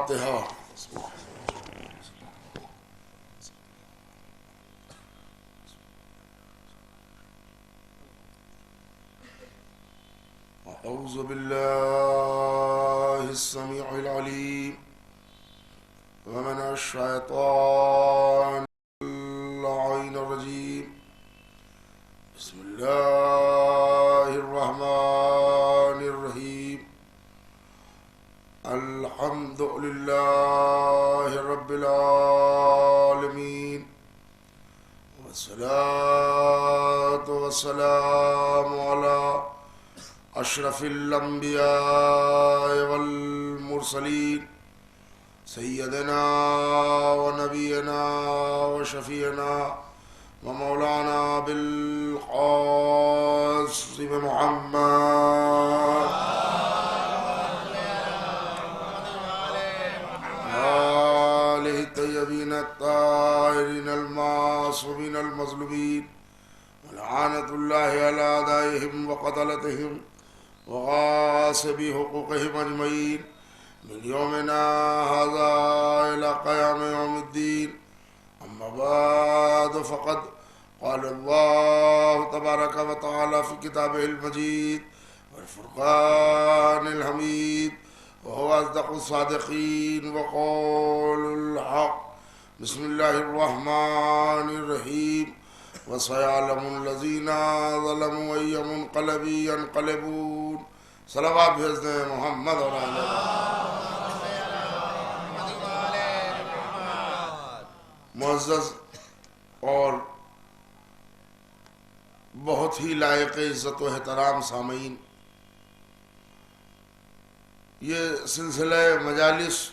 الفاتحة. أعوذ بالله السميع العليم ومن الشيطان اللعين الرجيم. بسم الله الرحمن الرحيم. الحمد لله رب العالمين والصلاة والسلام على أشرف الأنبياء والمرسلين سيدنا ونبينا وشفينا ومولانا بالقاسم محمد آله الطيبين الطاهرين المعصومين المظلومين ولعنة الله على أعدائهم وقتلتهم وغاصبي حقوقهم أجمعين من يومنا هذا إلى قيام يوم الدين. أما بعد فقد قال الله تبارك وتعالى في كتابه المجيد والفرقان الحميد وهو أصدق الصادقين وقول الحق. بسم الله الرحمن الرحيم. وسيعلم الذين ظلموا أي منقلب ينقلبون. صلوات بھیج دیں محمد اور آل معزز اور بہت ہی لائق عزت و احترام سامعین، یہ سلسلہ مجالس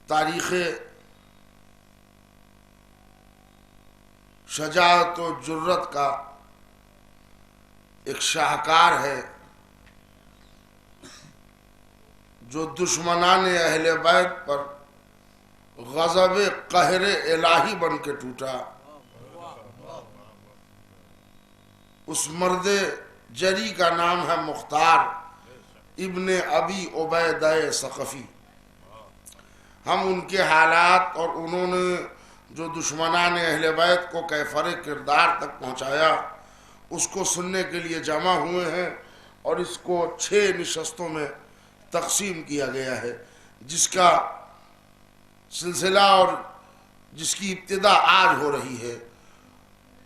تاریخ شجاعت و جرت کا ایک شاہکار ہے جو دشمنان اہل بیت پر غضب قہر الہی بن کے ٹوٹا. اس مرد جری کا نام ہے مختار ابن ابی عبیدہ ثقفی. ہم ان کے حالات اور انہوں نے جو دشمنان اہل بیت کو کیفر کردار تک پہنچایا اس کو سننے کے لیے جمع ہوئے ہیں، اور اس کو 6 نشستوں میں تقسیم کیا گیا ہے، جس کا سلسلہ اور جس کی ابتدا آج ہو رہی ہے.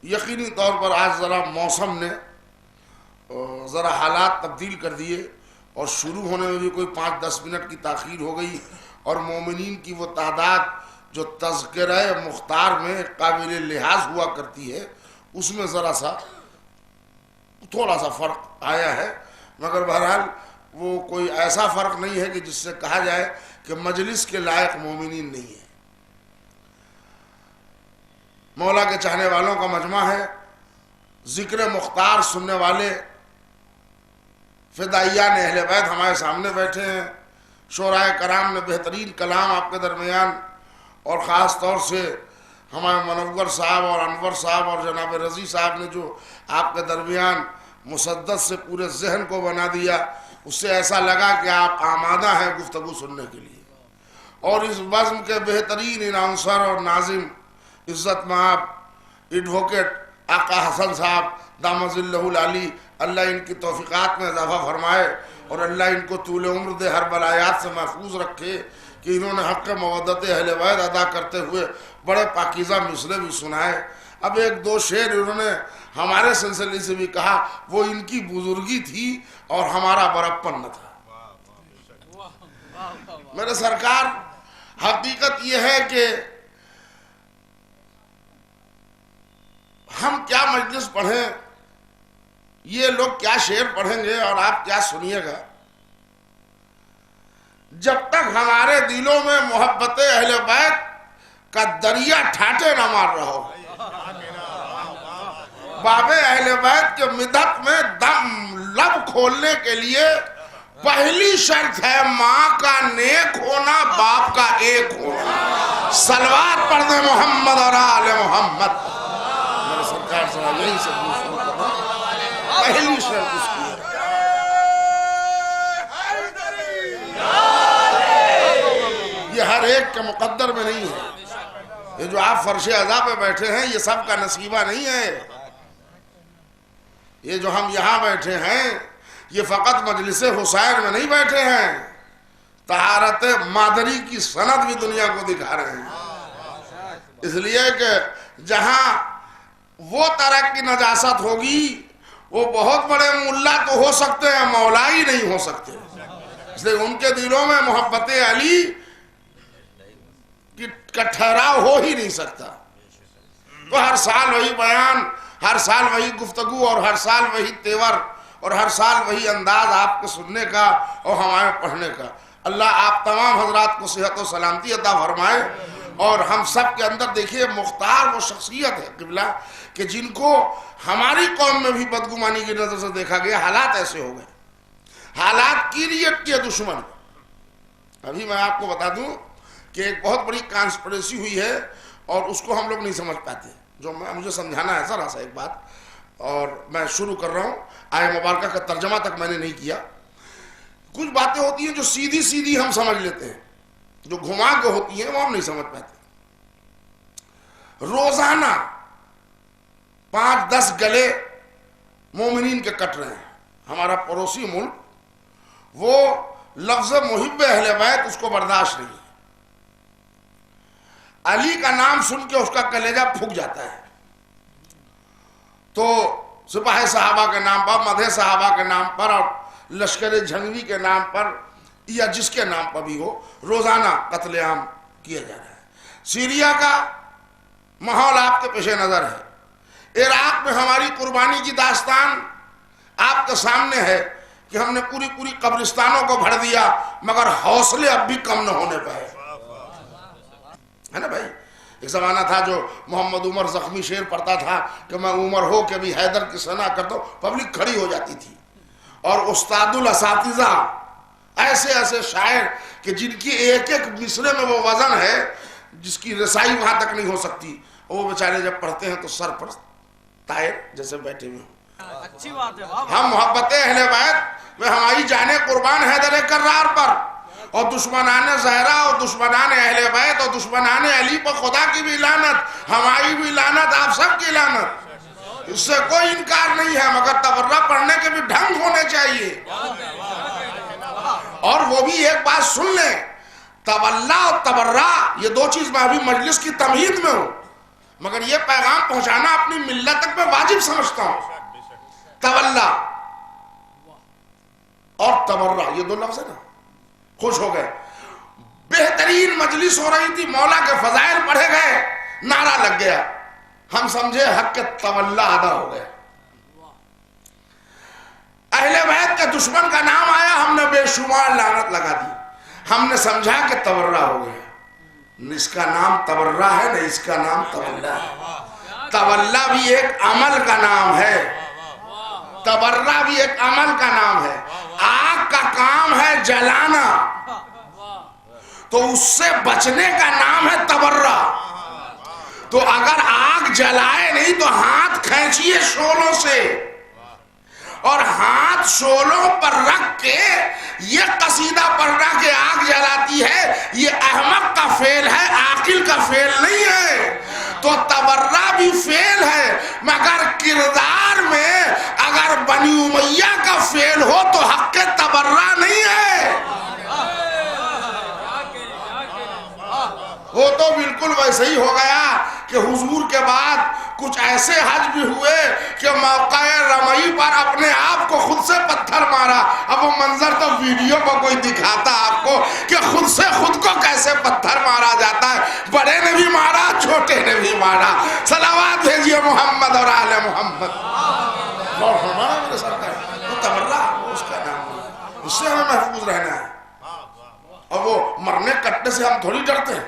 یقینی طور پر آج ذرا موسم نے ذرا حالات تبدیل کر دیے اور شروع ہونے میں بھی کوئی 5-10 منٹ کی تاخیر ہو گئی، اور مومنین کی وہ تعداد جو تذکرہ مختار میں قابل لحاظ ہوا کرتی ہے اس میں ذرا سا تھوڑا سا فرق آیا ہے، مگر بہرحال وہ کوئی ایسا فرق نہیں ہے کہ جس سے کہا جائے کہ مجلس کے لائق مومنین نہیں ہے. مولا کے چاہنے والوں کا مجمع ہے. ذکر مختار سننے والے فدائیان اہل بیت ہمارے سامنے بیٹھے ہیں. شعراء کرام نے بہترین کلام آپ کے درمیان، اور خاص طور سے ہمارے منور صاحب اور انور صاحب اور جناب رضی صاحب نے جو آپ کے درمیان مسدس سے پورے ذہن کو بنا دیا، اس سے ایسا لگا کہ آپ آمادہ ہیں گفتگو سننے کے لیے. اور اس بزم کے بہترین اناؤنسر اور ناظم عزت مآب ایڈوکیٹ آقا حسن صاحب دامت ظلہ العلی، اللہ ان کی توفیقات میں اضافہ فرمائے اور اللہ ان کو طول عمر دے، ہر بلایات سے محفوظ رکھے کہ انہوں نے حق مودت اہل بیت ادا کرتے ہوئے بڑے پاکیزہ مصرع بھی سنائے. اب 1-2 شعر انہوں نے ہمارے سلسلے سے بھی کہا، وہ ان کی بزرگی تھی اور ہمارا برپن نہ تھا. میرے سرکار، حقیقت یہ ہے کہ ہم کیا مجلس پڑھیں، یہ لوگ کیا شعر پڑھیں گے اور آپ کیا سنیے گا، جب تک ہمارے دلوں میں محبت اہل بیت کا دریا ٹھاٹے نہ مار رہا ہو. باب اہل بیت کے مدحت میں دم لب کھولنے کے لیے پہلی شرط ہے ماں کا نیک ہونا، باپ کا ایک ہونا. صلوات پڑھ دیں محمد اور آل محمد. میرے سرکار سے یہی سے شروع کرنا، پہلی شرط اس کی ہے. ایک کے مقدر میں نہیں ہے. یہ جو آپ فرش عزا پہ بیٹھے ہیں یہ سب کا نصیبہ نہیں ہے. یہ جو ہم یہاں بیٹھے ہیں یہ فقط مجلس حسین میں نہیں بیٹھے ہیں، طہارت مادری کی سند بھی دنیا کو دکھا رہے ہیں. اس لیے کہ جہاں وہ طرح کی نجاست ہوگی وہ بہت بڑے ملا تو ہو سکتے ہیں، مولا ہی نہیں ہو سکتے. اس لیے ان کے دلوں میں محبت علی کا ٹھہراؤ ہو ہی نہیں سکتا. تو ہر سال وہی بیان، ہر سال وہی گفتگو، اور ہر سال وہی تیور، اور ہر سال وہی انداز آپ کے سننے کا اور ہمارے پڑھنے کا. اللہ آپ تمام حضرات کو صحت و سلامتی عطا فرمائے. اور ہم سب کے اندر دیکھیے مختار وہ شخصیت ہے قبلہ کہ جن کو ہماری قوم میں بھی بدگمانی کی نظر سے دیکھا گیا. حالات ایسے ہو گئے، حالات کیریت کے دشمن. ابھی میں آپ کو بتا دوں کہ ایک بہت بڑی کانسپریسی ہوئی ہے اور اس کو ہم لوگ نہیں سمجھ پاتے. جو مجھے سمجھانا ہے ذرا سا ایک بات، اور میں شروع کر رہا ہوں. آیہ مبارکہ کا ترجمہ تک میں نے نہیں کیا. کچھ باتیں ہوتی ہیں جو سیدھی سیدھی ہم سمجھ لیتے ہیں، جو گھما کے ہوتی ہیں وہ ہم نہیں سمجھ پاتے. روزانہ 5-10 گلے مومنین کے کٹ رہے ہیں. ہمارا پڑوسی ملک وہ لفظ محب اہل بیت اس کو برداشت نہیں ہے. علی کا نام سن کے اس کا کلیجہ پھک جاتا ہے. تو سپاہ صحابہ کے نام پر، مدح صحابہ کے نام پر، اور لشکر جھنگوی کے نام پر، یا جس کے نام پر بھی ہو، روزانہ قتل عام کیا جا رہا ہے. سیریا کا ماحول آپ کے پیش نظر ہے. عراق میں ہماری قربانی کی داستان آپ کے سامنے ہے کہ ہم نے پوری قبرستانوں کو بھر دیا مگر حوصلے اب بھی کم نہ ہونے پائے. ہے نا بھائی؟ ایک زمانہ تھا جو محمد عمر زخمی شعر پڑھتا تھا کہ میں عمر ہو کہ بھی حیدر کی ثنا کرتا ہوں، پبلک کھڑی ہو جاتی تھی. اور استاد الاساتذہ ایسے ایسے شاعر کہ جن کی ایک ایک مصرے میں وہ وزن ہے جس کی رسائی وہاں تک نہیں ہو سکتی، وہ بیچارے جب پڑھتے ہیں تو سر پر طائر جیسے بیٹھے ہوئے ہوں. اچھی بات ہے. ہم محبت اہل بیت میں ہماری جانیں قربان حیدر کرار پر، اور دشمنان زہرا اور دشمنان اہل بیت اور دشمنان علی پر خدا کی بھی لعنت، ہماری بھی لعنت، آپ سب کی لعنت. اس سے کوئی انکار نہیں ہے، مگر تبرہ پڑھنے کے بھی ڈھنگ ہونے چاہیے. اور وہ بھی ایک بات سن لیں، تولا اور تبرہ یہ دو چیز میں ابھی مجلس کی تمہید میں ہوں، مگر یہ پیغام پہنچانا اپنی ملت تک میں واجب سمجھتا ہوں. تولا اور تبرہ یہ دو لفظ ہے نا. خوش ہو گئے، بہترین مجلس ہو رہی تھی، مولا کے فضائل پڑھے گئے، نعرہ لگ گیا، ہم سمجھے حق کے تولا ادا ہو گئے. اہل بیت کے دشمن کا نام آیا، ہم نے بے شمار لعنت لگا دی. ہم نے سمجھا کہ تبرہ ہو گیا. اس کا نام تبرہ ہے نہ اس کا نام تولا ہے. تولا بھی ایک عمل کا نام ہے، تبرہ بھی ایک عمل کا نام ہے. آگ کا کام ہے جلانا، تو اس سے بچنے کا نام ہے تبرہ. تو اگر آگ جلائے نہیں تو ہاتھ کھینچیے شولوں سے، اور ہاتھ شولوں پر رکھ کے یہ قصیدہ پڑھنا کہ آگ جلاتی ہے، یہ احمق کا فعل ہے، عاقل کا فعل نہیں ہے. تو تبرہ بھی فعل ہے، مگر کردار میں اگر بنی امیہ کا فعل ہو تو حق تبرہ نہیں ہے. وہ تو بالکل ویسے ہی ہو گیا کہ حضور کے بعد کچھ ایسے حج بھی ہوئے کہ موقع رمی پر اپنے آپ کو خود سے پتھر مارا. اب وہ منظر تو ویڈیو پر کوئی دکھاتا آپ کو کہ خود سے خود کو کیسے پتھر مارا جاتا ہے. بڑے نے بھی مارا، چھوٹے نے بھی مارا. صلوات بھیجیے محمد اور آل محمد. اور ہمارا میرے سرکار وہ تبرہ اس کا نام ہے، اس سے ہمیں محفوظ رہنا ہے. اور وہ مرنے کٹنے سے ہم تھوڑی ڈرتے ہیں.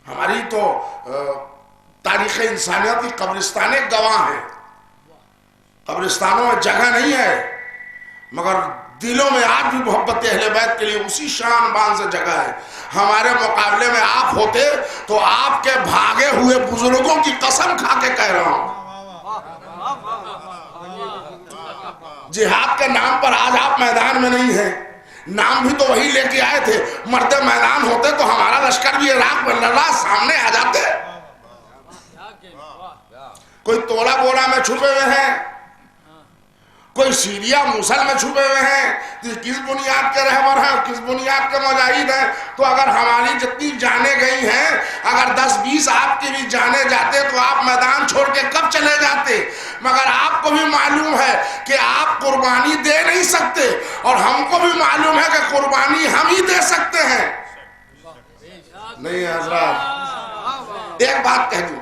ہماری تو تاریخ انسانیت کی قبرستانیں گواہ ہیں. قبرستانوں میں جگہ نہیں ہے، مگر دلوں میں آج بھی محبت اہل بیت کے لیے اسی شان بان سے جگہ ہے. ہمارے مقابلے میں آپ ہوتے تو آپ کے بھاگے ہوئے بزرگوں کی قسم کھا کے کہہ رہا ہوں، جہاد کے نام پر آج آپ میدان میں نہیں ہیں، نام بھی تو وہی لے کے آئے تھے. مرد میدان ہوتے تو ہمارا لشکر بھی عراق میں لڑا سامنے آ جاتے. کوئی توڑا بوڑا میں چھپے ہوئے ہیں, کوئی سیریا موصل میں چھپے ہوئے ہیں, کس بنیاد کے رہبر ہیں اور کس بنیاد کے مجاہد ہیں. تو اگر ہماری جتنی جانیں گئی ہیں, اگر 10-20 آپ کی بھی جانے جاتے تو آپ میدان چھوڑ کے کب چلے جاتے. مگر آپ کو بھی معلوم ہے کہ آپ قربانی دے نہیں سکتے, اور ہم کو بھی معلوم ہے کہ قربانی ہم ہی دے سکتے ہیں. نہیں حضرات, ایک بات کہہ دوں,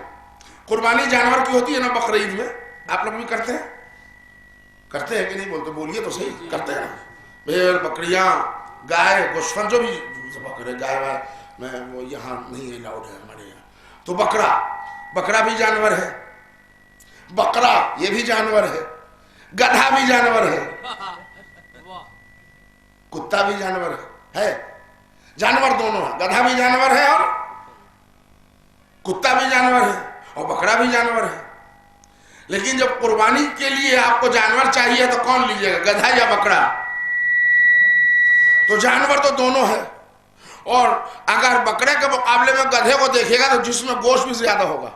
قربانی جانور کی ہوتی ہے نا بقرعید میں, آپ لوگ بھی کرتے ہیں, کرتے ہیں کہ نہیں بولتے؟ بولیے تو صحیح, کرتے ہیں. بھیڑ, بکریاں, گائے, گوشت جو بھی ذبح کرے, گائے وائے میں وہ یہاں نہیں الاؤڈ ہے ہمارے یہاں. تو بکرا بھی جانور ہے, بکرا یہ بھی جانور ہے, گدھا بھی جانور ہے, کتا بھی جانور ہے. جانور دونوں ہے, گدھا بھی جانور ہے اور کتا بھی جانور ہے اور بکرا بھی جانور ہے. لیکن جب قربانی کے لیے آپ کو جانور چاہیے تو کون لیجئے گا, گدھا یا بکرا؟ تو جانور تو دونوں ہے. اور اگر بکرے کے مقابلے میں گدھے کو دیکھے گا تو جس میں گوشت بھی زیادہ ہوگا.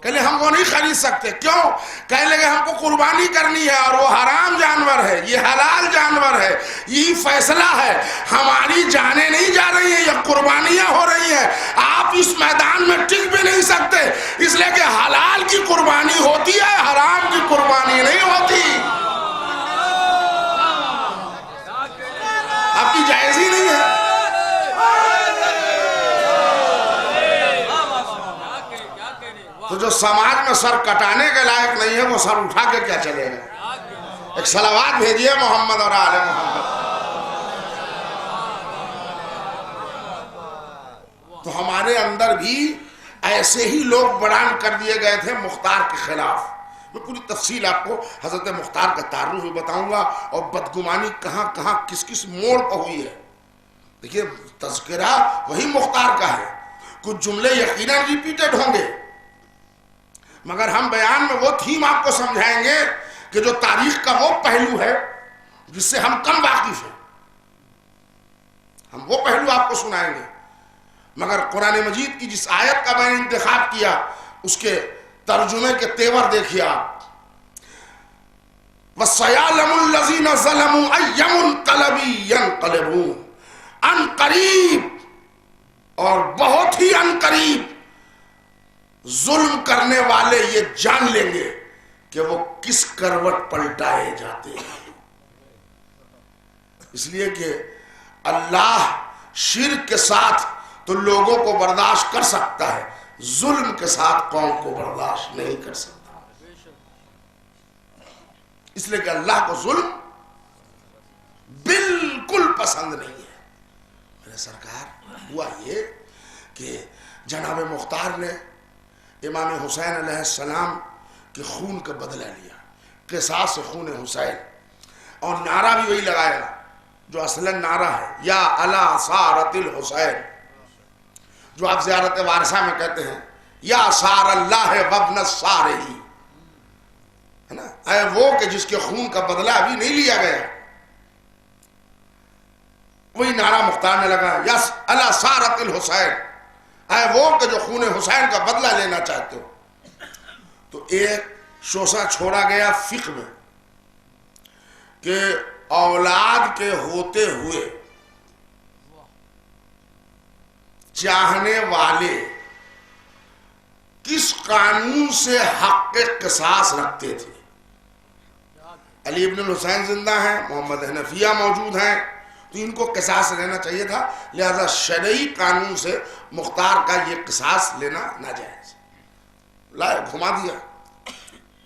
کہ لئے ہم وہ نہیں خرید سکتے. کیوں؟ کہہ لیں گے ہم کو قربانی کرنی ہے اور وہ حرام جانور ہے, یہ حلال جانور ہے, یہی فیصلہ ہے. ہماری جانیں نہیں جا رہی ہیں, یہ قربانیاں ہو رہی ہیں. آپ اس میدان میں ٹک بھی نہیں سکتے, اس لیے کہ حلال کی قربانی ہوتی ہے, حرام کی قربانی نہیں ہوتی. آپ کی جائز ہی نہیں ہے. تو جو سماج میں سر کٹانے کے لائق نہیں ہے وہ سر اٹھا کے کیا چلے گا؟ ایک صلوات بھیجئے محمد اور آل محمد. تو ہمارے اندر بھی ایسے ہی لوگ بران کر دیے گئے تھے مختار کے خلاف. میں پوری تفصیل آپ کو حضرت مختار کا تعارف بھی بتاؤں گا, اور بدگمانی کہاں کہاں کس کس موڑ پر ہوئی ہے. دیکھیے, تذکرہ وہی مختار کا ہے, کچھ جملے یقیناً ریپیٹڈ ہوں گے, مگر ہم بیان میں وہ تھیم آپ کو سمجھائیں گے کہ جو تاریخ کا وہ پہلو ہے جس سے ہم کم واقف ہیں, ہم وہ پہلو آپ کو سنائیں گے. مگر قرآن مجید کی جس آیت کا میں نے انتخاب کیا اس کے ترجمے کے تیور دیکھیے آپ. وَسَيَعْلَمُ الَّذِينَ ظَلَمُوا أَيَّ مُنْقَلَبٍ يَنْقَلِبُونَ, ان قریب اور بہت ہی ان قریب ظلم کرنے والے یہ جان لیں گے کہ وہ کس کروٹ پلٹائے جاتے ہیں. اس لیے کہ اللہ شرک کے ساتھ تو لوگوں کو برداشت کر سکتا ہے, ظلم کے ساتھ قوم کو برداشت نہیں کر سکتا. اس لیے کہ اللہ کو ظلم بالکل پسند نہیں ہے. میرے سرکار, ہوا یہ کہ جناب مختار نے امام حسین علیہ السلام کے خون کا بدلہ لیا, قصاص خون حسین, اور نعرہ بھی وہی لگایا جو اصلاً نعرہ ہے, یا علی سارت الحسین, جو آپ زیارت وارثہ میں کہتے ہیں یا سار اللہ وابن السارہی, ہے نا, اے وہ کہ جس کے خون کا بدلہ ابھی نہیں لیا گیا. وہی نعرہ مختار نے لگا, یس علی سارت الحسین, اے وہ کہ جو خون حسین کا بدلہ لینا چاہتے ہو. تو ایک شوشہ چھوڑا گیا فقہ میں کہ اولاد کے ہوتے ہوئے چاہنے والے کس قانون سے حق قصاص رکھتے تھے. علی ابن الحسین زندہ ہیں, محمد حنفیہ موجود ہیں, تو ان کو قصاص لینا چاہیے تھا, لہذا شرعی قانون سے مختار کا یہ قصاص لینا ناجائز. لائے گھما دیا,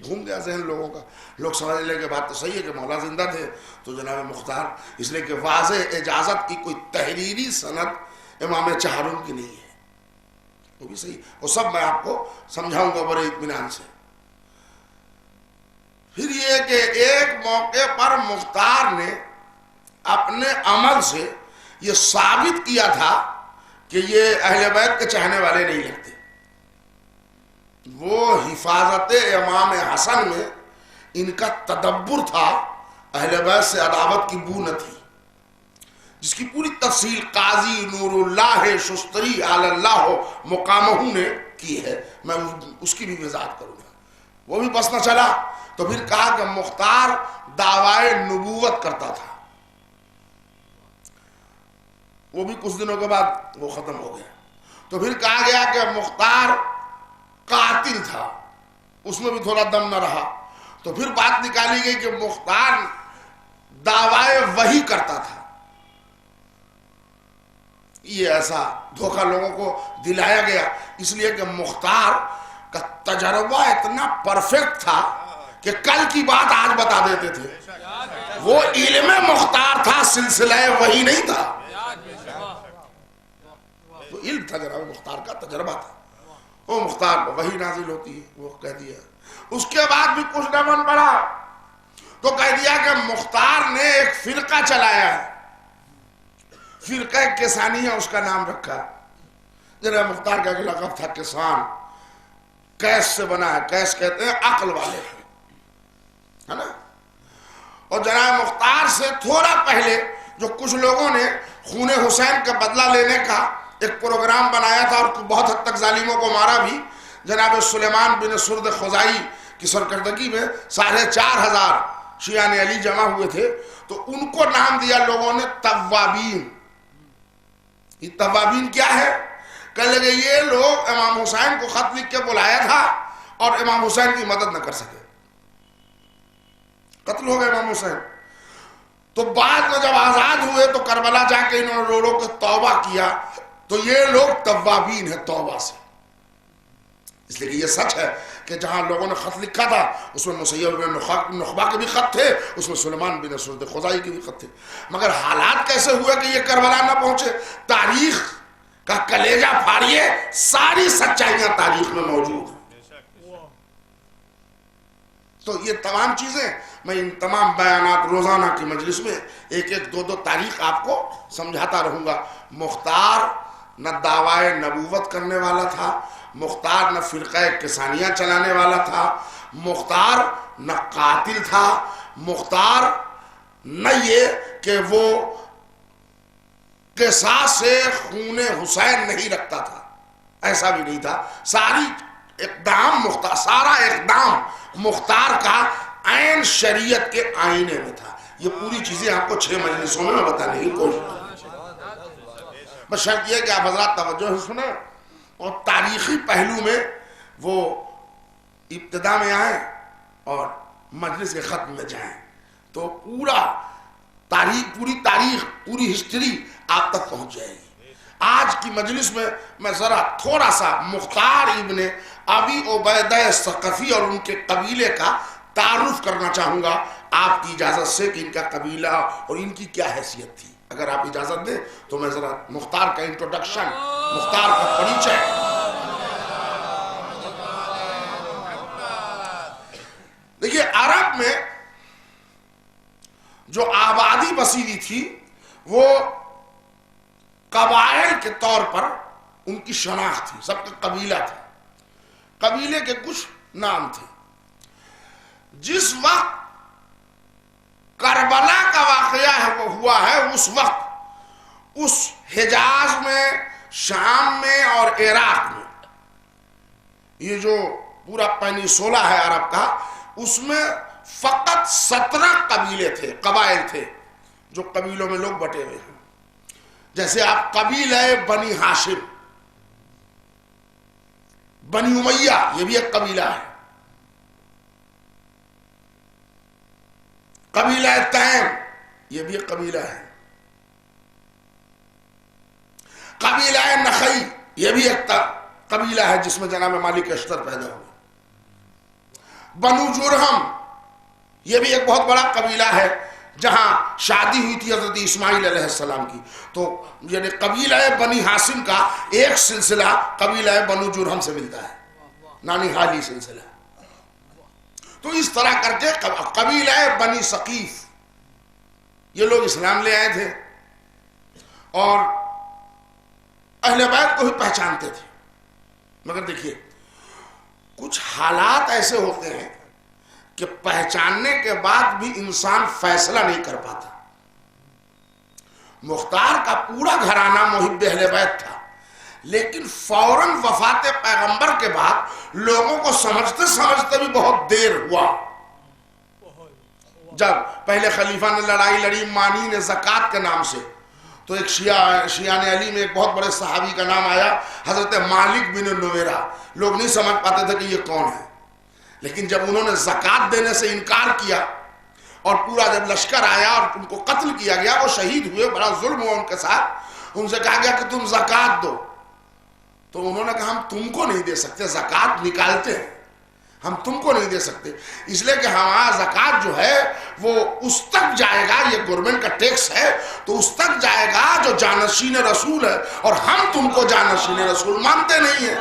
گھوم گیا ذہن لوگوں کا. لوگ سمجھ لے کہ بات تو صحیح ہے کہ مولا زندہ تھے تو جناب مختار, اس لیے کہ واضح اجازت کی کوئی تحریری سند امام چہارم کی نہیں ہے. وہ بھی صحیح, وہ سب میں آپ کو سمجھاؤں گا بڑے اطمینان سے. پھر یہ کہ ایک موقع پر مختار نے اپنے عمل سے یہ ثابت کیا تھا کہ یہ اہل بیت کے چاہنے والے نہیں لگتے. وہ حفاظت امام حسن میں ان کا تدبر تھا اہل بیت سے عداوت کی بو نہ تھی، جس کی پوری تفصیل قاضی نور اللہ شستری علی اللہ مقامہ نے کی ہے، میں اس کی بھی وضاحت کروں گا۔ وہ بھی بس نہ چلا تو پھر کہا کہ مختار دعوی نبوت کرتا تھا، وہ بھی کچھ دنوں کے بعد وہ ختم ہو گیا۔ تو پھر کہا گیا کہ مختار قاتل تھا، اس میں بھی تھوڑا دم نہ رہا۔ تو پھر بات نکالی گئی کہ مختار دعوی وحی کرتا تھا۔ یہ ایسا دھوکہ لوگوں کو دلایا گیا، اس لیے کہ مختار کا تجربہ اتنا پرفیکٹ تھا کہ کل کی بات آج بتا دیتے تھے۔ وہ علم مختار تھا، سلسلہ وحی نہیں تھا، تو علم تھا جناب مختار کا، تجربہ تھا۔ وہ مختار وحی نازل ہوتی ہے، وہ کہہ دیا۔ اس کے بعد بھی کچھ نہ بن پڑا تو کہہ دیا کہ مختار نے ایک فرقہ چلایا ہے، فرقہ کسانیہ اس کا نام رکھا۔ جناب مختار کا ایک لقب تھا کسان، کیس سے بنا ہے، کیس کہتے ہیں عقل والے، ہے نا۔ اور جناب مختار سے تھوڑا پہلے جو کچھ لوگوں نے خون حسین کا بدلہ لینے کا ایک پروگرام بنایا تھا اور بہت حد تک ظالموں کو مارا بھی، جناب سلیمان بن سرد خزائی کی سرکردگی میں 4,500 شیعان علی جمع ہوئے تھے، تو ان کو نام دیا لوگوں نے توابین۔ یہ توابین کیا ہے؟ کہنے لگے یہ لوگ امام حسین کو خط لکھ کے بلایا تھا اور امام حسین کی مدد نہ کر سکے، قتل ہو گئے امام حسین۔ تو بعد میں جب آزاد ہوئے تو کربلا جا کے انہوں نے رو رو کے توبہ کیا، تو یہ لوگ توابین ہیں توبہ سے۔ اس لیے کہ یہ سچ ہے کہ جہاں لوگوں نے خط لکھا تھا اس میں مسیب بن نخبہ کے بھی خط تھے، اس میں سلیمان بن سرد خزائی کے بھی خط تھے، مگر حالات کیسے ہوئے کہ یہ کربلا نہ پہنچے؟ تاریخ کا کلیجہ پھاڑیے، ساری سچائیاں تاریخ میں موجود ہیں۔ تو یہ تمام چیزیں میں ان تمام بیانات روزانہ کی مجلس میں ایک ایک دو تاریخ آپ کو سمجھاتا رہوں گا۔ مختار نہ دعوی نبوت کرنے والا تھا، مختار نہ فرقہ کسانیہ چلانے والا تھا، مختار نہ قاتل تھا، مختار نہ یہ کہ وہ قصاص سے خون حسین نہیں رکھتا تھا، ایسا بھی نہیں تھا۔ سارا اقدام مختار کا عین شریعت کے آئینے میں تھا۔ یہ پوری چیزیں آپ کو 6 مجلسوں میں بتانے کی کوشش کروں۔ بس شرط یہ کہ آپ حضرات توجہ سے سنیں اور تاریخی پہلو میں وہ ابتدا میں آئیں اور مجلس کے ختم میں جائیں، تو پوری تاریخ پوری ہسٹری آپ تک پہنچ جائے گی۔ آج کی مجلس میں میں ذرا تھوڑا سا مختار ابن ابی عبیدہ ثقفی اور ان کے قبیلے کا تعارف کرنا چاہوں گا آپ کی اجازت سے، کہ ان کا قبیلہ اور ان کی کیا حیثیت تھی۔ اگر آپ اجازت دیں تو میں ذرا مختار کا انٹروڈکشن، مختار کا پریچے۔ دیکھیے عرب میں جو آبادی بسی ہوئی تھی وہ قبائل کے طور پر ان کی شناخت تھی، سب کا قبیلہ تھا، قبیلے کے کچھ نام تھے۔ جس وقت کربلا کا واقعہ ہوا ہے اس وقت اس حجاز میں، شام میں اور عراق میں، یہ جو پورا پینیسولا ہے عرب کا، اس میں فقط 17 قبیلے تھے، قبائل تھے جو قبیلوں میں لوگ بٹے ہوئے ہیں۔ جیسے آپ قبیلہ بنی ہاشم، بنی امیہ یہ بھی ایک قبیلہ ہے، قبیلہ تیم یہ بھی ایک قبیلہ ہے، قبیلہ نخعی یہ بھی ایک قبیلہ ہے جس میں جناب مالک اشتر پیدا ہوئے، بنو جرہم یہ بھی ایک بہت بڑا قبیلہ ہے جہاں شادی ہوئی تھی حضرت اسماعیل علیہ السلام کی۔ تو یعنی قبیلہ بنی ہاشم کا ایک سلسلہ قبیلہ بنو جرہم سے ملتا ہے، نانی حالی سلسلہ۔ تو اس طرح کر کے قبیلہ بنی ثقیف یہ لوگ اسلام لے آئے تھے اور اہل بیت کو ہی پہچانتے تھے، مگر دیکھیے کچھ حالات ایسے ہوتے ہیں کہ پہچاننے کے بعد بھی انسان فیصلہ نہیں کر پاتا. مختار کا پورا گھرانہ محب اہل بیت تھا، لیکن فوراً وفات پیغمبر کے بعد لوگوں کو سمجھتے سمجھتے بھی بہت دیر ہوا. جب پہلے خلیفہ نے لڑائی لڑی مانین زکوٰۃ کے نام سے، تو ایک شیعان علی میں ایک بہت بڑے صحابی کا نام آیا، حضرت مالک بن نویرہ. لوگ نہیں سمجھ پاتے تھے کہ یہ کون ہے، لیکن جب انہوں نے زکوٰۃ دینے سے انکار کیا اور پورا جب لشکر آیا اور ان کو قتل کیا گیا، وہ شہید ہوئے، بڑا ظلم ہوا ان کے ساتھ. ان سے کہا گیا کہ تم زکوٰۃ دو، تو انہوں نے کہا ہم تم کو نہیں دے سکتے، زکوٰۃ نکالتے ہیں، ہم تم کو نہیں دے سکتے، اس لیے کہ ہمارا زکوٰۃ جو ہے وہ اس تک جائے گا، یہ گورنمنٹ کا ٹیکس ہے تو اس تک جائے گا جو جانشین رسول ہے، اور ہم تم کو جانشین رسول مانتے نہیں ہیں.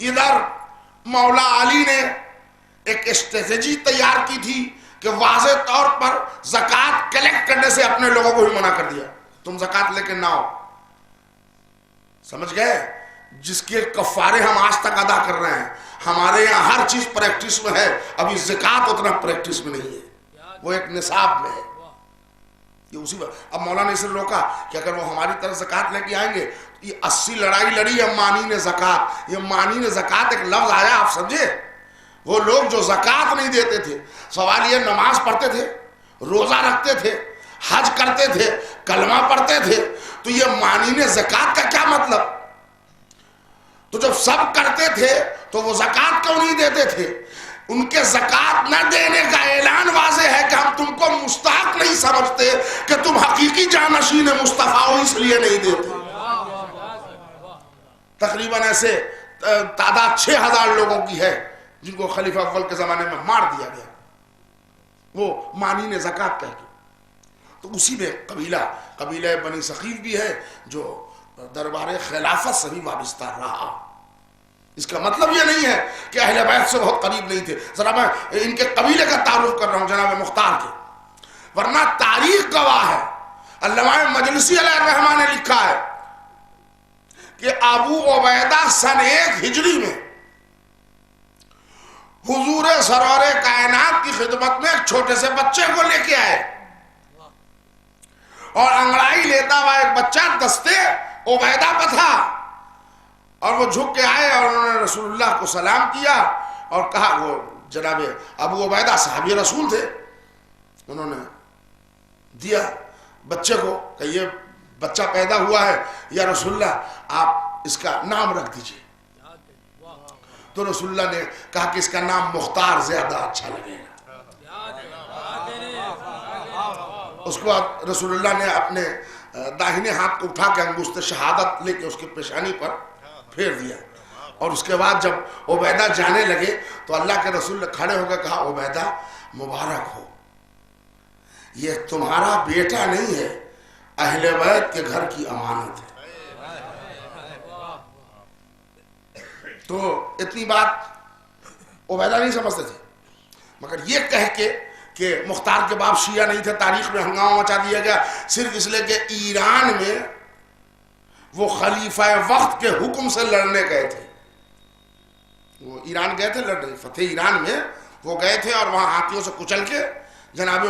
ادھر مولا علی نے ایک اسٹریٹجی تیار کی تھی کہ واضح طور پر زکوٰۃ کلیکٹ کرنے سے اپنے لوگوں کو بھی منع کر دیا، تم زکوٰۃ لے کے نہ آؤ. سمجھ گئے؟ جس کے کفارے ہم آج تک ادا کر رہے ہیں، ہمارے یہاں ہر چیز پریکٹس میں ہے، ابھی زکوٰۃ اتنا پریکٹس میں نہیں ہے، وہ ایک نصاب میں ہے. یہ اسی بات اب مولانا نے اسے روکا کہ اگر وہ ہماری طرف زکوٰۃ لے کے آئیں گے، یہ 80 لڑائی لڑی ہے مانین زکوٰۃ. یہ مانین زکوٰۃ ایک لفظ آیا، آپ سمجھے؟ وہ لوگ جو زکوٰۃ نہیں دیتے تھے، سوال یہ نماز پڑھتے تھے، روزہ رکھتے تھے، حج کرتے تھے، کلمہ پڑھتے تھے، تو یہ مانین زکوٰۃ کا کیا مطلب؟ تو جب سب کرتے تھے تو وہ زکوٰۃ کیوں نہیں دیتے تھے؟ ان کے زکوٰۃ نہ دینے کا اعلان واضح ہے کہ ہم تم کو مستحق نہیں سمجھتے، کہ تم حقیقی جانشین مصطفیٰ ہو، اس لیے نہیں دیتے. تقریباً ایسے تعداد 6000 لوگوں کی ہے جن کو خلیفہ اول کے زمانے میں مار دیا گیا، وہ مانین زکوٰۃ کہہ کے. تو اسی میں قبیلہ بنی ثقیف بھی ہے جو دربار خلافت سے بھی وابستہ رہا. اس کا مطلب یہ نہیں ہے کہ اہل بیت سے بہت قریب نہیں تھے. ذرا میں ان کے قبیلے کا تعارف کر رہا ہوں جناب مختار کے، ورنہ تاریخ گواہ ہے. علامہ مجلسی علیہ الرحمہ نے لکھا ہے کہ ابو عبیدہ سن 1 ہجری میں حضور سرور کائنات کی خدمت میں ایک چھوٹے سے بچے کو لے کے آئے، اور انگڑائی لیتا ہوا ایک بچہ دستے عبیدہ پہ تھا، اور وہ جھک کے آئے اور انہوں نے رسول اللہ کو سلام کیا اور کہا، وہ جناب ابو عبیدہ صحابی رسول تھے، انہوں نے دیا بچے کو کہ یہ بچہ پیدا ہوا ہے، یا رسول اللہ آپ اس کا نام رکھ دیجئے. تو رسول اللہ نے کہا کہ اس کا نام مختار زیادہ اچھا لگے گا. اس کو رسول اللہ نے اپنے داہنے ہاتھ کو اٹھا کے انگشت شہادت لے کے اس کے پیشانی پر پھیر دیا، اور اس کے بعد جب عبیدہ جانے لگے تو اللہ کے رسول نے کھڑے ہو کے کہا، عبیدہ مبارک ہو، یہ تمہارا بیٹا نہیں ہے، اہل بیت کے گھر کی امانت ہے. تو اتنی بات عبیدہ نہیں سمجھتے تھے، مگر یہ کہہ کے کہ مختار کے باپ شیعہ نہیں تھے، تاریخ میں ہنگامہ مچا دیا گیا صرف اس لیے کہ ایران میں وہ خلیفہ وقت کے حکم سے لڑنے گئے تھے. وہ ایران گئے تھے لڑنے، فتح ایران میں وہ گئے تھے، اور وہاں ہاتھیوں سے کچل کے جناب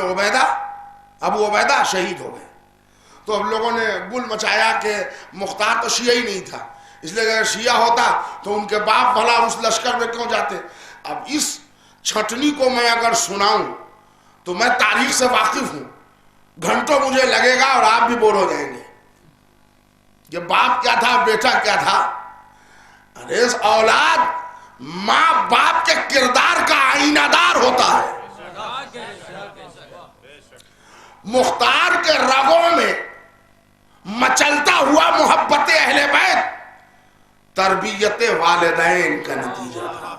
ابو عبیدہ شہید ہو گئے. تو اب لوگوں نے گل مچایا کہ مختار تو شیعہ ہی نہیں تھا، اس لیے اگر شیعہ ہوتا تو ان کے باپ بھلا اس لشکر میں کیوں جاتے. اب اس چھٹنی کو میں اگر سناؤں تو میں تاریخ سے واقف ہوں، گھنٹوں مجھے لگے گا اور آپ بھی بور ہو جائیں گے. یہ باپ کیا تھا، بیٹا کیا تھا. ارے اولاد ماں باپ کے کردار کا آئینہ دار ہوتا ہے. مختار کے رگوں میں مچلتا ہوا محبت اہل بیت تربیت والدین کا نتیجہ تھا.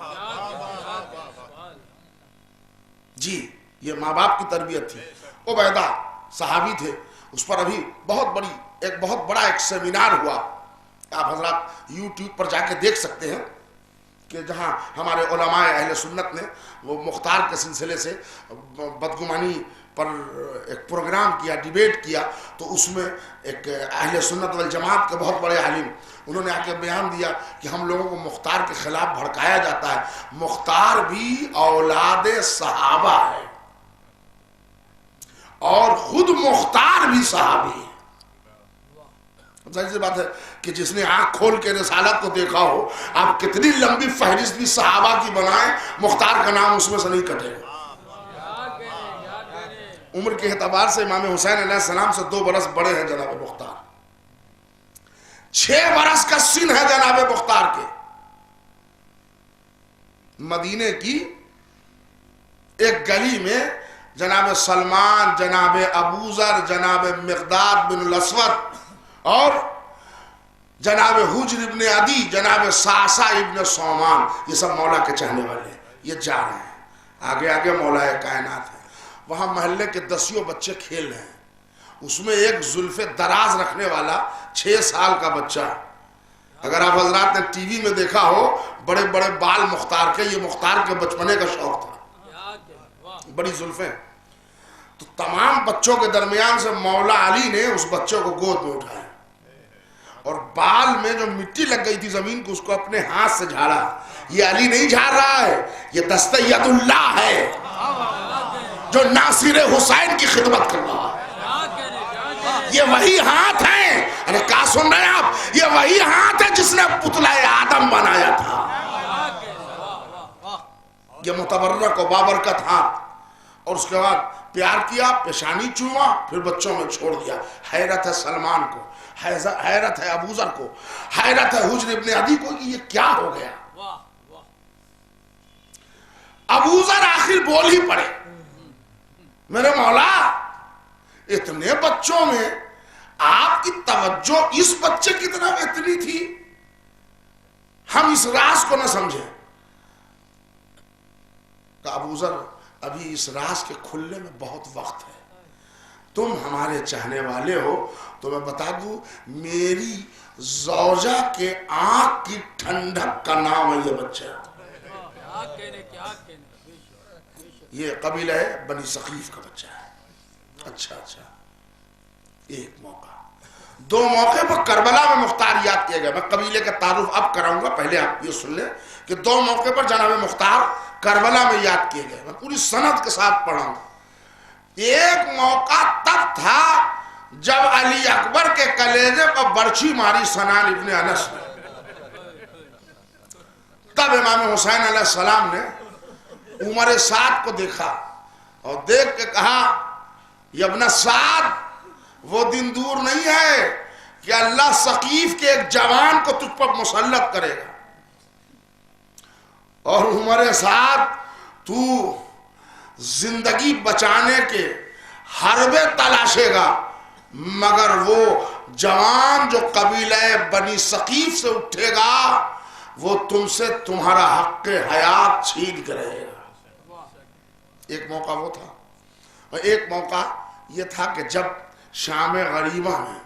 جی یہ ماں باپ کی تربیت تھی. عبیدہ صحابی تھے، اس پر ابھی بہت بڑا ایک سیمینار ہوا، آپ حضرات یوٹیوب پر جا کے دیکھ سکتے ہیں، کہ جہاں ہمارے علماء اہل سنت نے وہ مختار کے سلسلے سے بدگمانی پر ایک پروگرام کیا، ڈیبیٹ کیا، تو اس میں ایک اہل سنت والجماعت کے بہت بڑے عالم انہوں نے آ کے بیان دیا کہ ہم لوگوں کو مختار کے خلاف بھڑکایا جاتا ہے، مختار بھی اولاد صحابہ ہے اور خود مختار بھی صحابی ہے۔ ظاہر سی بات ہے کہ جس نے آنکھ کھول کے رسالت کو دیکھا ہو، آپ کتنی لمبی فہرست بھی صحابہ کی بنائیں، مختار کا نام اس میں سے نہیں کٹے گا۔ عمر کے اعتبار سے امام حسین علیہ السلام سے 2 برس بڑے ہیں جناب مختار، 6 برس کا سن ہے جناب مختار کے۔ مدینے کی ایک گلی میں جناب سلمان، جناب ابوذر، جناب مقداد بن الاسود اور جناب حجر ابن عدی، جناب ساسا ابن سومان، یہ سب مولا کے چاہنے والے ہیں، یہ جا رہے ہیں آگے آگے مولا کائنات ہے۔ وہاں محلے کے 10 بچے کھیل رہے ہیں، اس میں ایک زلف دراز رکھنے والا 6 سال کا بچہ، اگر آپ حضرات نے ٹی وی میں دیکھا ہو، بڑے بڑے بال مختار کے، یہ مختار کے بچپنے کا شوق تھا، بڑی زلفیں۔ تو تمام بچوں کے درمیان سے مولا علی نے اس بچوں کو گود میں اٹھایا اور بال میں جو مٹی لگ گئی تھی زمین کو، اس کو اپنے ہاتھ سے جھاڑا۔ یہ علی نہیں جھاڑ رہا ہے، یہ دست ید اللہ ہے جو ناصر حسین کی خدمت کر رہا ہے۔ یہ وہی ہاتھ ہے، ارے کیا سن رہے ہیں آپ، یہ وہی ہاتھ ہے جس نے پتلا آدم بنایا تھا۔ یہ متبرک و بابرکت ہاتھ، اور اس کے بعد پیار کیا، پیشانی چوما، پھر بچوں میں چھوڑ دیا۔ حیرت ہے سلمان کو، حیرت ہے ابوذر کو، حیرت ہے حجر ابن عدی کو کہ یہ کیا ہو گیا۔ ابوذر آخر بول ہی پڑے، میرے مولا اتنے بچوں میں آپ کی توجہ اس بچے کی طرف اتنی تھی، ہم اس راز کو نہ سمجھیں۔ کہ ابوذر ابھی اس راز کے کھلنے میں بہت وقت ہے، تم ہمارے چاہنے والے ہو تو میں بتا دوں، میری زوجہ کے آنکھ کی ٹھنڈک کا نام ہے یہ بچہ۔ یہ قبیلہ ہے بنی ثقیف کا بچہ ہے۔ اچھا ایک موقع، 2 موقع پر کربلا میں مختار یاد کیا گیا۔ میں قبیلے کا تعارف اب کراؤں گا، پہلے آپ یہ سن لیں کہ 2 موقع پر جناب مختار کربلا میں یاد کیے گئے، میں پوری سند کے ساتھ پڑھا ہوں۔ ایک موقع تب تھا جب علی اکبر کے کلیجے پر برچھی ماری سنان ابن انس نے، تب امام حسین علیہ السلام نے عمر سعد کو دیکھا اور دیکھ کے کہا، یا ابن سعد، وہ دن دور نہیں ہے کہ اللہ ثقیف کے ایک جوان کو تجھ پر مسلط کرے گا، اور عمر سعد تو زندگی بچانے کے حربے تلاشے گا، مگر وہ جوان جو قبیلہ بنی ثقیف سے اٹھے گا وہ تم سے تمہارا حق حیات چھین کر رہے گا۔ ایک موقع وہ تھا، اور ایک موقع یہ تھا کہ جب شام غریبہ میں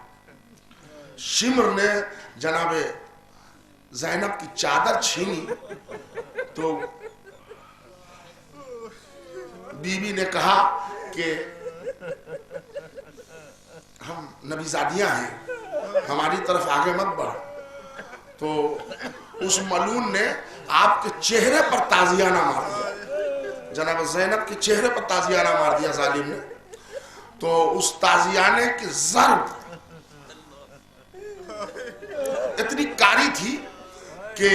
شمر نے جناب زینب کی چادر چھینی تو بی بی نے کہا کہ ہم نبی زادیاں ہیں، ہماری طرف آگے مت بڑھ۔ تو اس ملعون نے آپ کے چہرے پر تازیانہ مار دیا، جناب زینب کے چہرے پر تازیانہ مار دیا ظالم نے۔ تو اس تازیانے کی ضرب اتنی کاری تھی کہ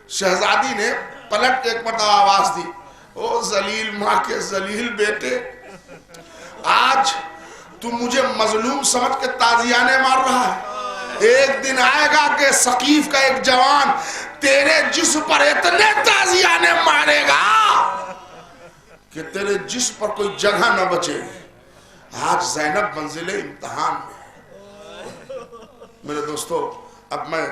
شہزادی نے پلٹ کے ایک مرتبہ آواز دی، او ذلیل ماں کے ذلیل بیٹے، آج تو مجھے مظلوم سمجھ کے تازیانے مار رہا ہے، ایک دن آئے گا کہ ثقیف کا ایک جوان تیرے جسم پر اتنے تازیانے مارے گا کہ تیرے جسم پر کوئی جگہ نہ بچے گی۔ آج زینب منزل امتحان میں ہے۔ میرے دوستو، اب میں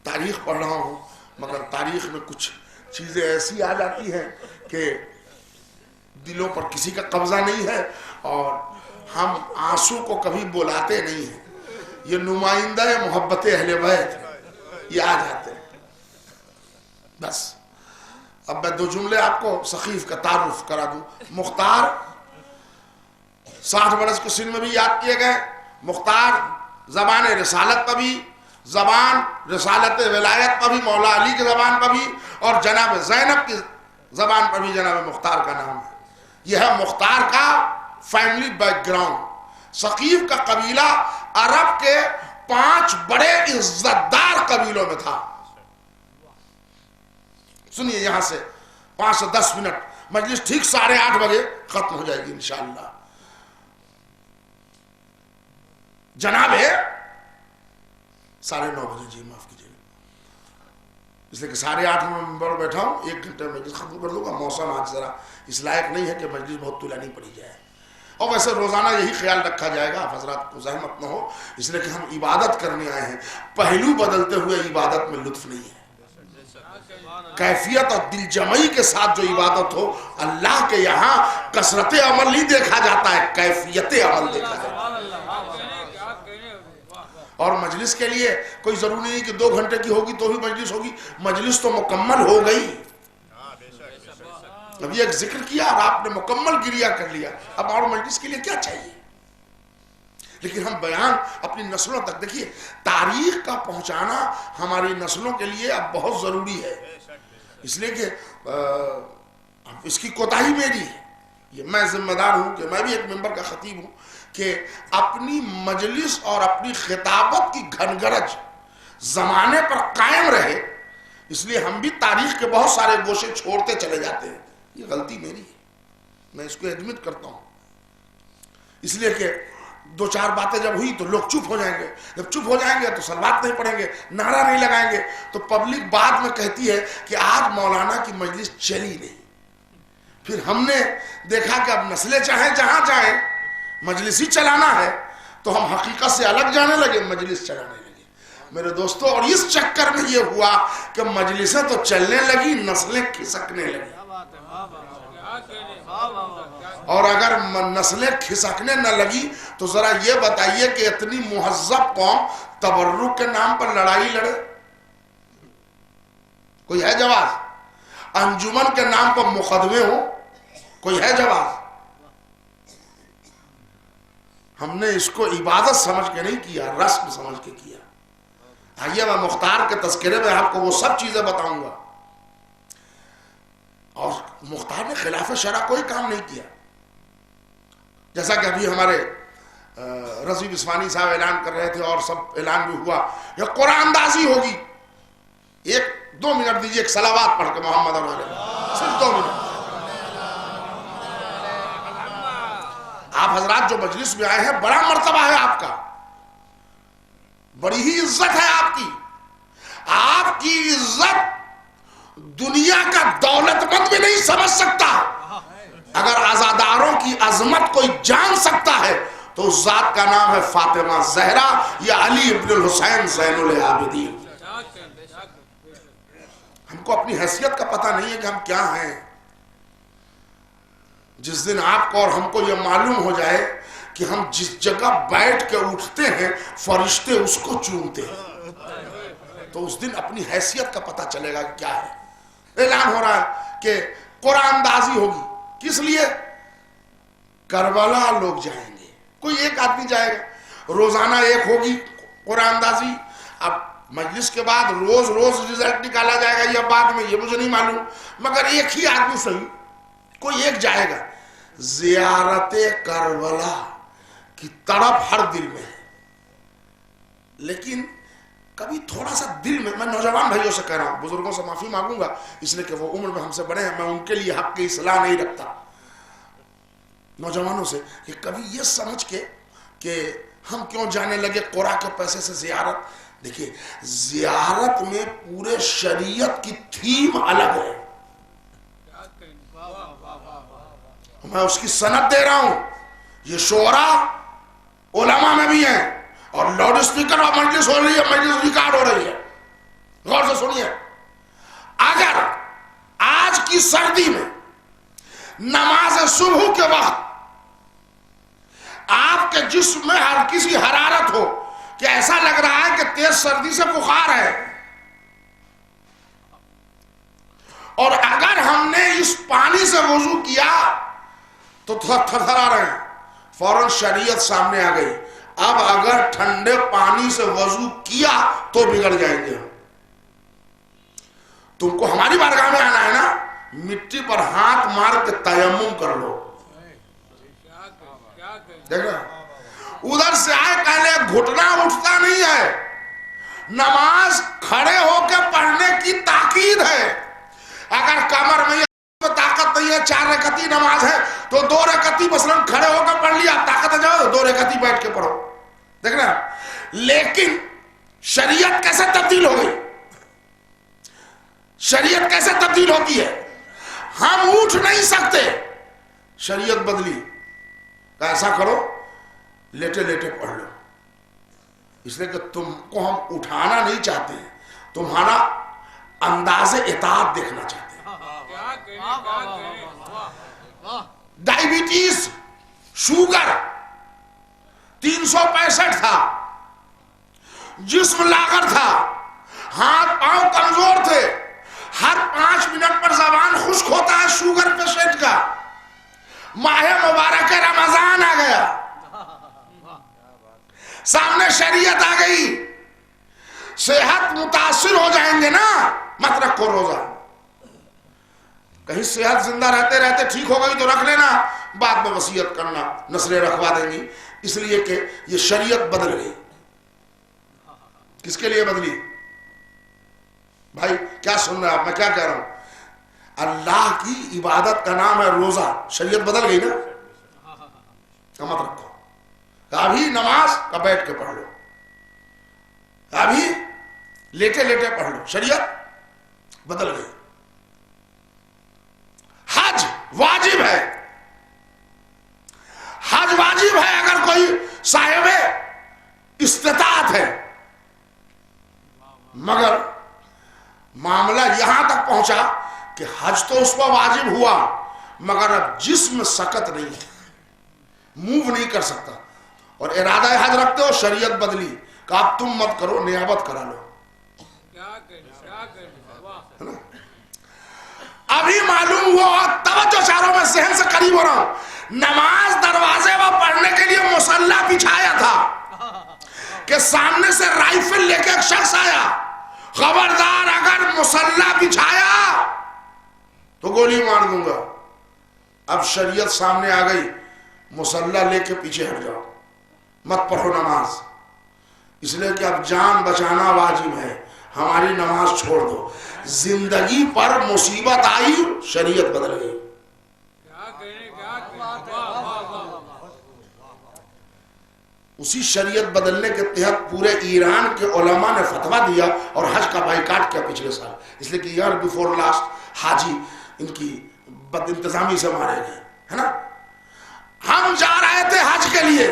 تاریخ پڑھ رہا ہوں، مگر تاریخ میں کچھ چیزیں ایسی آ جاتی ہیں کہ دلوں پر کسی کا قبضہ نہیں ہے، اور ہم آنسو کو کبھی بلاتے نہیں ہیں، یہ نمائندہ محبت اہل بیت یہ آ جاتے ہیں۔ بس اب میں 2 جملے آپ کو ثقیف کا تعارف کرا دوں۔ مختار 60 برس کے سن میں بھی یاد کیے گئے. مختار زبان رسالت پر بھی، زبان رسالت ولایت پر بھی، مولا علی کی زبان پر بھی، اور جناب زینب کی زبان پر بھی جناب مختار کا نام ہے. یہ ہے مختار کا فیملی بیک گراؤنڈ. ثقیف کا قبیلہ عرب کے 5 بڑے عزتدار قبیلوں میں تھا. سنیے یہاں سے 5 سے 10 منٹ، مجلس ٹھیک 8:30 بجے ختم ہو جائے گی انشاءاللہ. جناب 9:30 بجے، جی معاف کیجیے، اس لیے کہ 8:30 میں ممبر بیٹھا ہوں، 1 گھنٹے میں مجلس ختم کر دوں گا. موسم آج ذرا اس لائق نہیں ہے کہ مجلس بہت طولانی پڑی جائے، اور ویسے روزانہ یہی خیال رکھا جائے گا، آپ حضرات کو زحمت نہ ہو، اس لیے کہ ہم عبادت کرنے آئے ہیں. پہلو بدلتے ہوئے عبادت میں لطف نہیں ہے. کیفیت اور دل جمعی کے ساتھ جو عبادت ہو، اللہ کے یہاں کثرت عمل نہیں دیکھا جاتا ہے، کیفیت عمل دیکھا جاتا ہے. اور مجلس کے لیے کوئی ضروری نہیں کہ 2 گھنٹے کی ہوگی تو ہی مجلس ہوگی، مجلس تو مکمل ہو گئی. ابھی ایک ذکر کیا اور آپ نے مکمل گریہ کر لیا، اب اور مجلس کے لیے کیا چاہیے؟ لیکن ہم بیان اپنی نسلوں تک، دیکھیے تاریخ کا پہنچانا ہماری نسلوں کے لیے اب بہت ضروری ہے، اس لیے کہ اس کی کوتاہی میری ہے. یہ میں ذمہ دار ہوں کہ میں بھی ایک ممبر کا خطیب ہوں کہ اپنی مجلس اور اپنی خطابت کی گھنگرج زمانے پر قائم رہے. اس لیے ہم بھی تاریخ کے بہت سارے گوشے چھوڑتے چلے جاتے ہیں. یہ غلطی میری ہے، میں اس کو ایڈمٹ کرتا ہوں. اس لیے کہ 2-4 باتیں جب ہوئی تو لوگ چپ ہو جائیں گے، جب چپ ہو جائیں گے تو سلوات نہیں پڑھیں گے، نعرہ نہیں لگائیں گے، تو پبلک بعد میں کہتی ہے کہ آج مولانا کی مجلس چلی نہیں. پھر ہم نے دیکھا کہ اب نسلیں چاہیں جہاں چاہیں، مجلس ہی چلانا ہے، تو ہم حقیقت سے الگ جانے لگے، مجلس چلانے لگے. میرے دوستو، اور اس چکر میں یہ ہوا کہ مجلسیں تو چلنے لگی، نسلیں کھسکنے لگی. اور اگر نسلیں کھسکنے نہ لگی تو ذرا یہ بتائیے کہ اتنی مہذب قوم تبرک کے نام پر لڑائی لڑے؟ کوئی ہے جواز؟ انجمن کے نام پر مقدمے ہو؟ کوئی ہے جواز؟ ہم نے اس کو عبادت سمجھ کے نہیں کیا، رسم سمجھ کے کیا. آئیے میں مختار کے تذکرے میں آپ کو وہ سب چیزیں بتاؤں گا. اور مختار نے خلاف شرع کوئی کام نہیں کیا. جیسا کہ ابھی ہمارے رضوی بسوانی صاحب اعلان کر رہے تھے اور سب اعلان بھی ہوا، یہ قرآن اندازی ہوگی. 1-2 منٹ دیجئے، ایک صلوات پڑھ کے محمد علیہ، صرف 2 منٹ. آپ حضرات جو مجلس میں آئے ہیں، بڑا مرتبہ ہے آپ کا، بڑی ہی عزت ہے آپ کی. آپ کی عزت دنیا کا دولت مند بھی نہیں سمجھ سکتا. اگر عزاداروں کی عظمت کوئی جان سکتا ہے تو اس ذات کا نام ہے فاطمہ زہرا یا علی ابن الحسین زین العابدین. ہم کو اپنی حیثیت کا پتہ نہیں ہے کہ ہم کیا ہیں. جس دن آپ کو اور ہم کو یہ معلوم ہو جائے کہ ہم جس جگہ بیٹھ کے اٹھتے ہیں فرشتے اس کو چومتے ہیں، تو اس دن اپنی حیثیت کا پتہ چلے گا کیا ہے. اعلان ہو رہا ہے کہ قرآن اندازی ہوگی. کس لیے؟ کربلا لوگ جائیں گے، کوئی ایک آدمی جائے گا، روزانہ ایک ہوگی قرآن اندازی. اب مجلس کے بعد روز روز رزلٹ نکالا جائے گا یا بعد میں، یہ مجھے نہیں معلوم، مگر ایک ہی آدمی صحیح کوئی ایک جائے گا. زیارت کربلا کی تڑپ ہر دل میں ہے، لیکن کبھی تھوڑا سا دل میں نوجوان بھائیوں سے کہہ رہا ہوں، بزرگوں سے معافی مانگوں گا اس لیے کہ وہ عمر میں ہم سے بڑے ہیں، میں ان کے لیے حق کی اصلاح نہیں رکھتا. نوجوانوں سے کہ کبھی یہ سمجھ کے کہ ہم کیوں جانے لگے قرآن کے پیسے سے زیارت. دیکھیے زیارت میں پورے شریعت کی تھیم الگ ہے. میں اس کی سند دے رہا ہوں. یہ شعرا علماء میں بھی ہیں، اور لاؤڈ اسپیکر اور مجلس ہو رہی ہے، مجلس ریکارڈ ہو رہی ہے، غور سے سنیے. اگر آج کی سردی میں نماز صبح کے وقت آپ کے جسم میں ہر کسی حرارت ہو کہ ایسا لگ رہا ہے کہ تیز سردی سے بخار ہے، اور اگر ہم نے اس پانی سے وضو کیا تو تھر تھر آ رہے ہیں، فوراً شریعت سامنے آ گئی. اب اگر ٹھنڈے پانی سے وضو کیا تو بگڑ جائیں گے. تم کو ہماری بارگاہ میں آنا ہے نا, مٹی پر ہاتھ مار کے تیمم کر لو. دیکھ رہا ادھر سے آئے کہنے گھٹنا اٹھتا نہیں ہے. نماز کھڑے ہو کے پڑھنے کی تاکید ہے. اگر کمر میں طاقت نہیں ہے, 4 رکعتی نماز ہے, تو 2 رکعتی مثلا کھڑے ہو کے پڑھ لیا. طاقت ہے جاؤ 2 رکعتی بیٹھ کے پڑھو. دیکھ رہا. لیکن شریعت کیسے تبدیل ہو گئی, شریعت کیسے تبدیل ہوتی ہے. ہم اٹھ نہیں سکتے, شریعت بدلی. ایسا کرو لیٹے لیٹے پڑھ لو. اس لیے کہ تم کو ہم اٹھانا نہیں چاہتے ہیں, تمہارا انداز اطاعت دیکھنا چاہتے ہیں. ڈائیبٹیز, شوگر 365 تھا, جسم لاغر تھا, ہاتھ پاؤں کمزور تھے, ہر 5 منٹ پر زبان خشک ہوتا ہے شوگر پیشنٹ کا. ماہ مبارک رمضان آ گیا, سامنے شریعت آ گئی, صحت متاثر ہو جائیں گے نا, مت رکھو روزہ. کہیں صحت زندہ رہتے رہتے ٹھیک ہو گئی تو رکھ لینا, بعد میں وصیت کرنا, نسلیں رکھوا دیں گی. اس لیے کہ یہ شریعت بدل گئی. کس کے لیے بدلی بھائی؟ کیا سن رہے ہیں آپ, میں کیا کہہ رہا ہوں؟ اللہ کی عبادت کا نام ہے روزہ. شریعت بدل گئی نا, مت رکھو. ابھی نماز کا بیٹھ کے پڑھ لو, ابھی لیٹے لیٹے پڑھ لو. شریعت بدل گئی. حج واجب ہے, حج واجب ہے اگر کوئی صاحب استطاعت ہے. مگر معاملہ یہاں تک پہنچا کہ حج تو اس پر واجب ہوا, مگر اب جسم سکت نہیں ہے, موو نہیں کر سکتا, اور ارادہ حج رکھتے ہو, شریعت بدلی کہ اب تم مت کرو, نیابت کرا لو. ابھی معلوم ہوا, توجہ چاروں میں ذہن سے قریب ہو رہا ہوں, نماز دروازے پر پڑھنے کے لیے مصلی بچھایا تھا کہ سامنے سے رائفل لے کے ایک شخص آیا, خبردار اگر مصلی بچھایا تو گولی مار دوں گا. اب شریعت سامنے آ گئی, مصلی لے کے پیچھے ہٹ جاؤ, مت پڑھو نماز. اس لیے کہ اب جان بچانا واجب ہے, ہماری نماز چھوڑ دو. زندگی پر مصیبت آئی, شریعت بدل گئی. اسی شریعت بدلنے کے تحت پورے ایران کے علماء نے فتویٰ دیا اور حج کا بائیکاٹ کیا پچھلے سال, اس لیے کہ ایئر بیفور لاسٹ حاجی ان کی بد انتظامی سے مارے گئے, ہے نا. ہم جا رہے تھے حج کے لیے,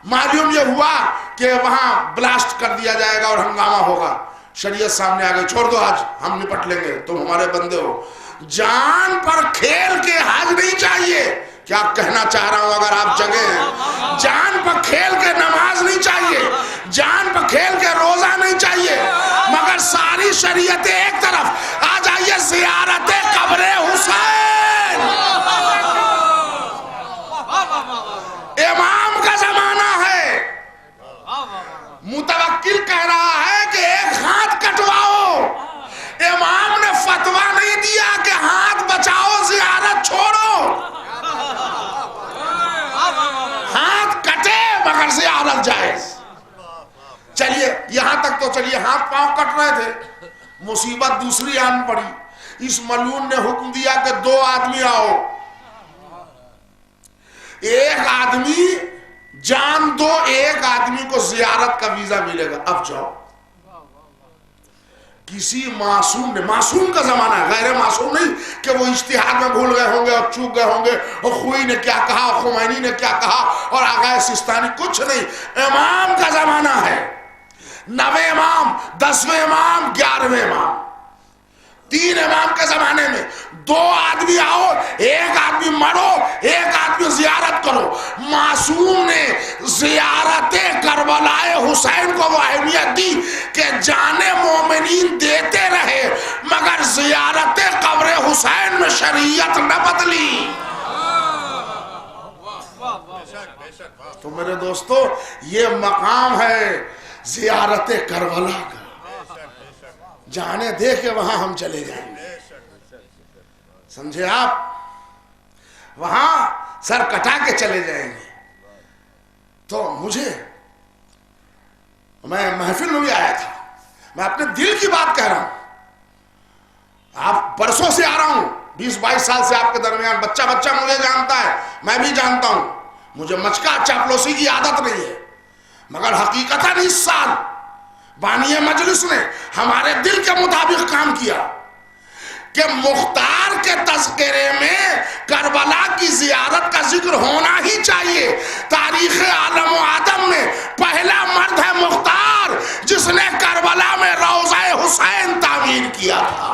معلوم یہ ہوا کہ وہاں بلاسٹ کر دیا جائے گا اور ہنگامہ ہوگا. شریعت سامنے آ گئی, چھوڑ دو حج, ہم نپٹ لیں گے, تم ہمارے بندے ہو. جان پر کھیل کے حج نہیں چاہیے. کیا کہنا چاہ رہا ہوں, اگر آپ جگہ ہیں, جان پر کھیل کے نماز نہیں چاہیے, جان پر کھیل کے روزہ نہیں چاہیے, مگر ساری شریعتیں ایک طرف آ جائیے. زیارت قبر حسین, امام کا زمانہ ہے, متوکل کہہ رہا ہے کہ ایک ہاتھ کٹواؤ. امام نے فتویٰ نہیں دیا کہ ہاتھ بچاؤ, زیارت چھوڑو. ہاتھ کٹے مگر زیارت جائز. چلیے یہاں تک تو چلیے, ہاتھ پاؤں کٹ رہے تھے, مصیبت دوسری آن پڑی. اس ملعون نے حکم دیا کہ 2 آدمی آؤ, ایک آدمی جان دو, ایک آدمی کو زیارت کا ویزا ملے گا. اب جاؤ. کسی معصوم نے, معصوم کا زمانہ ہے, غیر معصوم نہیں کہ وہ اجتہاد میں بھول گئے ہوں گے اور چوک گئے ہوں گے, اور خوئی نے کیا کہا, خمینی نے کیا کہا, اور آغا سستانی, کچھ نہیں. امام کا زمانہ ہے, 9ویں امام, 10ویں امام, 11ویں امام, 3 امام کے زمانے میں 2 آدمی آؤ, ایک آدمی مرو, ایک آدمی زیارت کرو. معصوم نے زیارت کربلائے حسین کو وہ اہمیت دی کہ جان مومنین دیتے رہے, مگر زیارت قبر حسین میں شریعت نہ بدلی. تو میرے دوستو یہ مقام ہے زیارت کربلا کا، جانے دے کے وہاں ہم چلے جائیں گے، سمجھے آپ؟ وہاں سر کٹا کے چلے جائیں گے۔ تو میں محفل میں بھی آیا تھا، میں اپنے دل کی بات کہہ رہا ہوں، آپ برسوں سے آ رہا ہوں، 20-22 سال سے آپ کے درمیان، بچہ مجھے جانتا ہے، میں بھی جانتا ہوں، مجھے مچکا چاپلوسی کی عادت نہیں ہے، مگر حقیقتاً اس سال بانی مجلس نے ہمارے دل کے مطابق کام کیا کہ مختار کے تذکرے میں کربلا کی زیارت کا ذکر ہونا ہی چاہیے۔ تاریخ عالم و آدم میں پہلا مرد ہے مختار جس نے کربلا میں روضہ حسین تعمیر کیا تھا۔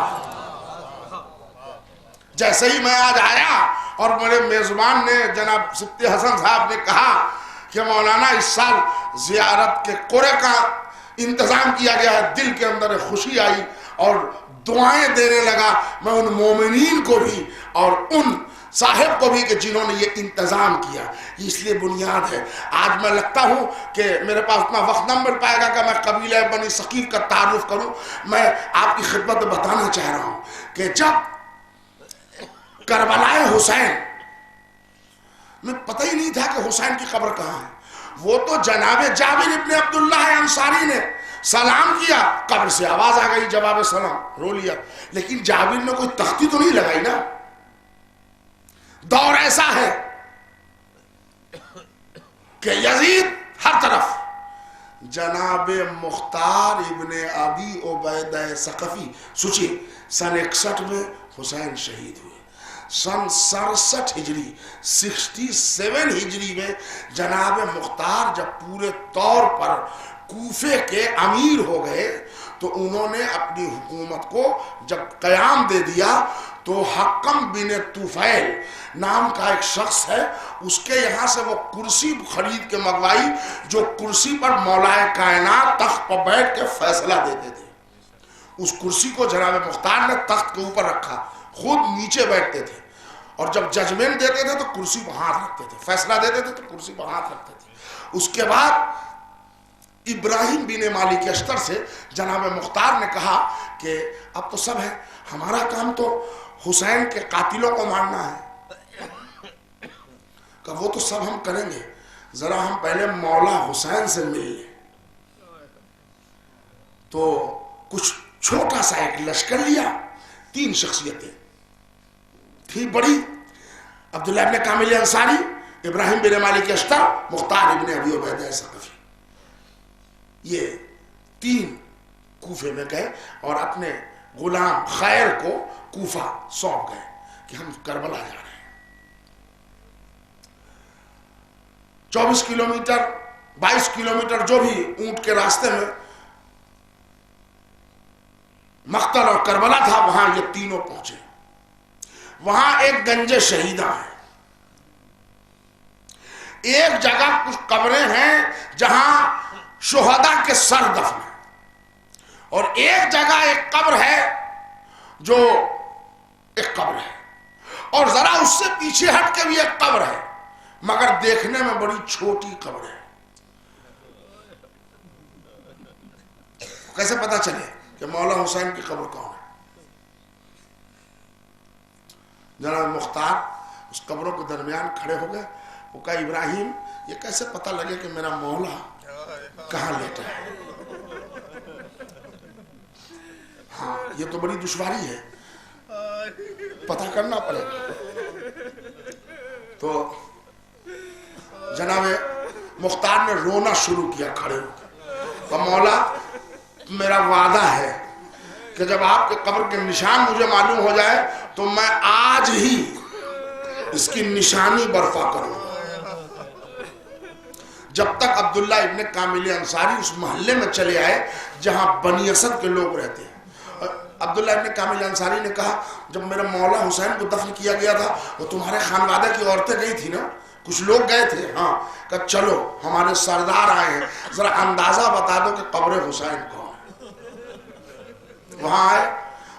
جیسے ہی میں آج آیا اور میرے میزبان نے جناب سبتی حسن صاحب نے کہا کہ مولانا اس سال زیارت کے قرعے کا انتظام کیا گیا ہے، دل کے اندر خوشی آئی اور دعائیں دینے لگا میں ان مومنین کو بھی اور ان صاحب کو بھی کہ جنہوں نے یہ انتظام کیا، اس لیے بنیاد ہے۔ آج میں لگتا ہوں کہ میرے پاس اتنا وقت نہ مل پائے گا کہ میں قبیلہ بنی ثقیف کا تعارف کروں۔ میں آپ کی خدمت میں بتانا چاہ رہا ہوں کہ جب کربلا حسین میں پتہ ہی نہیں تھا کہ حسین کی قبر کہاں ہے، وہ تو جناب جابر ابن عبداللہ انصاری نے سلام کیا، قبر سے آواز آ گئی جواب سلام، رو لیا، لیکن جابر نے کوئی تختی تو نہیں لگائی نا۔ دور ایسا ہے کہ یزید ہر طرف، جناب مختار ابن ابی عبیدہ ثقفی، سوچئے سن 61 میں حسین شہید ہوئے، سن 67 ہجری 67 ہجری میں جناب مختار جب پورے طور پر کوفے کے امیر ہو گئے تو انہوں نے اپنی حکومت کو جب قیام دے دیا تو حکم بن طفیل نام کا ایک شخص ہے، اس کے یہاں سے وہ کرسی خرید کے منگوائی جو کرسی پر مولا کائنات تخت پر بیٹھ کے فیصلہ دیتے تھے۔ اس کرسی کو جناب مختار نے تخت کے اوپر رکھا، خود نیچے بیٹھتے تھے، اور جب ججمنٹ دیتے تھے تو کرسی پر ہاتھ رکھتے تھے، فیصلہ دیتے تھے تو کرسی پر ہاتھ رکھتے تھے۔ اس کے بعد ابراہیم بن مالک اشتر سے جناب مختار نے کہا کہ اب تو سب ہے، ہمارا کام تو حسین کے قاتلوں کو مارنا ہے، کہ وہ تو سب ہم کریں گے، ذرا ہم پہلے مولا حسین سے مل لیں۔ تو کچھ چھوٹا سا ایک لشکر لیا، 3 شخصیتیں تھی بڑی، عبداللہ ابن کامل انصاری، ابراہیم بن مالک اشتر، مختار ابن ابی عبیدہ ثقفی، یہ 3 کوفے میں گئے اور اپنے غلام خیر کو کوفہ سونپ گئے کہ ہم کربلا جا رہے ہیں۔ 24 کلومیٹر 22 کلومیٹر جو بھی اونٹ کے راستے میں مقتل اور کربلا تھا، وہاں یہ تینوں پہنچے۔ وہاں ایک گنج شہیدہ ہے، ایک جگہ کچھ قبریں ہیں جہاں شہداء کے سر دفن ہیں، اور ایک جگہ ایک قبر ہے جو ایک قبر ہے، اور ذرا اس سے پیچھے ہٹ کے بھی ایک قبر ہے، مگر دیکھنے میں بڑی چھوٹی قبر ہے۔ کیسے پتا چلے کہ مولا حسین کی قبر کون ہے؟ جناب مختار اس قبروں کے درمیان کھڑے ہو گئے، وہ کہا ابراہیم یہ کیسے پتہ لگے کہ میرا مولا کہاں لیٹا ہے؟ ہاں یہ تو بڑی دشواری ہے، پتہ کرنا پڑے گا۔ تو جناب مختار نے رونا شروع کیا کھڑے ہو کے، تو مولا میرا وعدہ ہے کہ جب آپ کے قبر کے نشان مجھے معلوم ہو جائے تو میں آج ہی اس کی نشانی برپا کروں گا۔ جب تک عبداللہ ابن کامل انصاری اس محلے میں چلے آئے جہاں بنی اسد کے لوگ رہتے ہیں، عبداللہ ابن کامل انصاری نے کہا جب میرا مولا حسین کو دفن کیا گیا تھا وہ تمہارے خانوادہ کی عورتیں گئی تھی نا، کچھ لوگ گئے تھے؟ ہاں۔ کہا چلو ہمارے سردار آئے ہیں، ذرا اندازہ بتا دو کہ قبر حسین کون ہے۔ وہاں آئے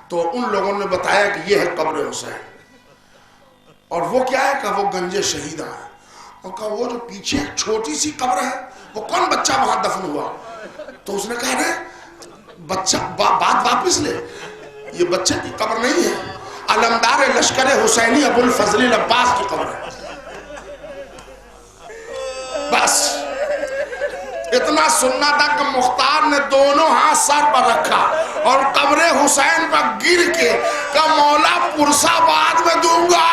تو ان لوگوں نے بتایا کہ یہ ہے قبر حسین، اور وہ کیا ہے کہ وہ گنج شہیدہ ہے۔ اور کہا وہ جو پیچھے ایک چھوٹی سی قبر ہے وہ کون بچہ وہاں دفن ہوا؟ تو اس نے کہا رہے بچہ بات واپس لے، یہ بچے کی قبر نہیں ہے، علمدار لشکر حسینی ابو الفضل العباس کی قبر ہے۔ بس اتنا سننا تھا کہ مختار نے دونوں ہاتھ سر پر رکھا اور قبر حسین پر گر کے کہ مولا پرسہ بعد میں دوں گا،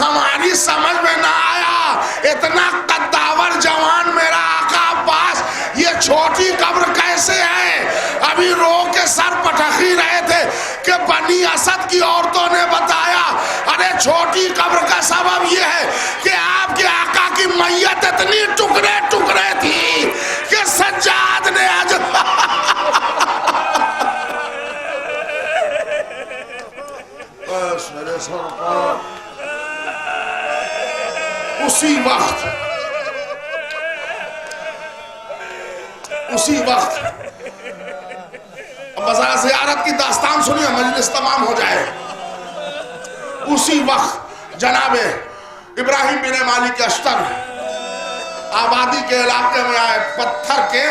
ہماری سمجھ میں نہ آیا اتنا قداور جوان میرا آقا عباس یہ چھوٹی قبر کیسے ہے؟ ابھی رو کے سر پٹخی رہے تھے کہ بنی اسد کی عورتوں نے بتایا ارے چھوٹی قبر کا سبب یہ ہے کہ آپ کے آقا کی میت اتنی ٹکڑے ٹکڑے تھی کہ سجاد نے بس میرے سرکار اسی وقت بازار زیارت کی داستان سنیے، مجلس تمام ہو جائے۔ اسی وقت جناب ابراہیم بن مالک اشتر آبادی کے علاقے میں آئے، پتھر کے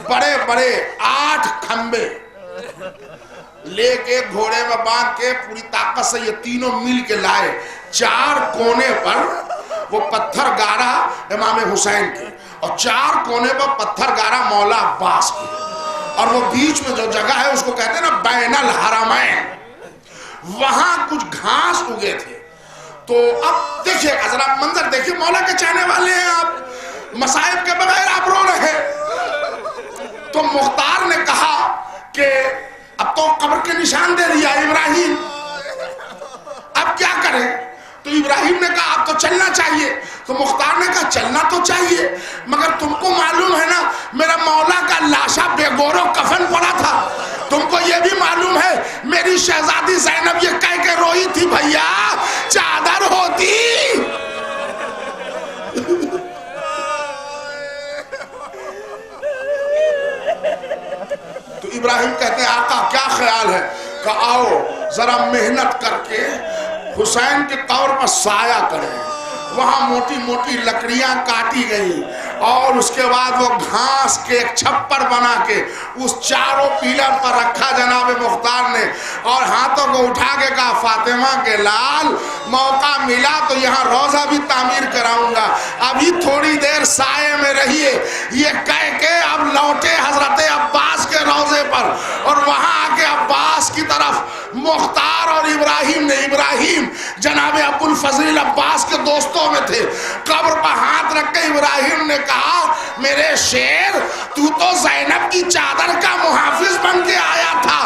بڑے بڑے 8 کھمبے لے کے گھوڑے میں باندھ کے پوری طاقت سے یہ تینوں مل کے لائے، 4 کونے پر وہ پتھر گارا امام حسین کے اور 4 کونے پر پتھر گارا مولا عباس کے، اور وہ بیچ میں جو جگہ ہے اس کو کہتے ہیں نا بین الحرمین، وہاں کچھ گھاس اگے تھے۔ تو اب دیکھیں ذرا منظر دیکھیں، مولا کے چاہنے والے ہیں آپ، مصائب کے بغیر آپ رو رہے ہیں۔ تو مختار نے کہا کہ اب تو قبر کے نشان دے دیا ابراہیم، اب کیا کریں؟ تو ابراہیم نے کہا اب تو چلنا چاہیے۔ تو مختار نے کہا چلنا تو چاہیے مگر تم کو معلوم ہے نا میرا مولا کا لاشا بے گور و کفن پڑا تھا، تم کو یہ بھی معلوم ہے میری شہزادی زینب یہ کہہ کے روئی تھی بھیا چادر ہوتی۔ تو ابراہیم کہتے ہیں آقا کیا خیال ہے؟ کہ آؤ ذرا محنت کر کے حسین کے قبر پر سایہ کریں۔ وہاں موٹی موٹی لکڑیاں کاٹی گئی اور اس کے بعد وہ گھاس کے ایک چھپر بنا کے اس 4 پیلر پر رکھا جناب مختار نے، اور ہاتھوں کو اٹھا کے کہا فاطمہ کے لال موقع ملا تو یہاں روضہ بھی تعمیر کراؤں گا، ابھی تھوڑی دیر سائے میں رہیے۔ یہ کہہ کے اب لوٹے حضرت عباس کے روضے پر، اور وہاں آ کے عباس کی طرف مختار اور ابراہیم نے، ابراہیم جناب ابو الفضل عباس کے دوستوں میں تھے، قبر پر ہاتھ رکھ کے ابراہیم نے کہا میرے شیر تو زینب کی چادر کا محافظ بن کے آیا تھا،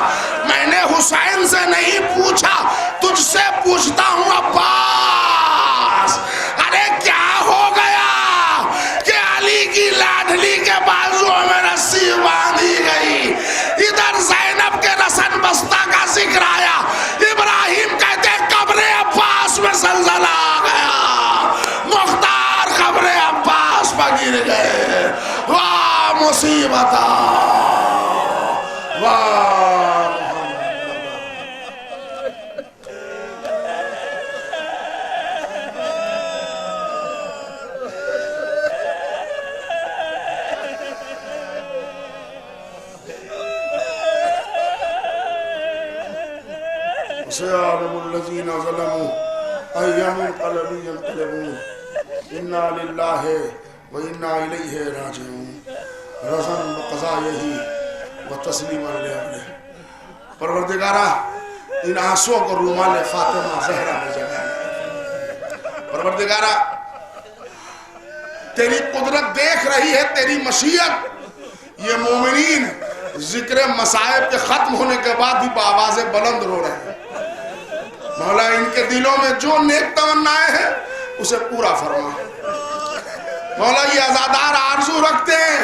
میں نے حسین سے نہیں پوچھا تجھ سے پوچھتا ہوں عباس، ارے کیا ہو گیا کہ علی کی لاڈلی کے بازوؤں میں رسی باندھی گئی؟ ادھر زینب کے رسن بستہ کا ذکر آیا، ابراہیم کہتے قبر عباس میں زلزلہ آ گیا، مختار قبر عباس پر گر گئے، واہ مصیبت واہ۔ سيعلم الذين ظلموا أي منقلب ينقلبون إنا لله وإنا إليه راجعون رضا بقضائه وتسلیما لأمره۔ پروردگارہ ان آنسوں کو رومال فاطمہ زہرا میں جگہ، پروردگارہ تیری قدرت دیکھ رہی ہے، تیری مشیت، یہ مومنین ذکر مصائب کے ختم ہونے کے بعد بھی بآواز بلند رو رہے ہیں۔ مولا ان کے دلوں میں جو نیک تمنائیں ہیں اسے پورا فرما۔ مولا یہ عزادار آرزو رکھتے ہیں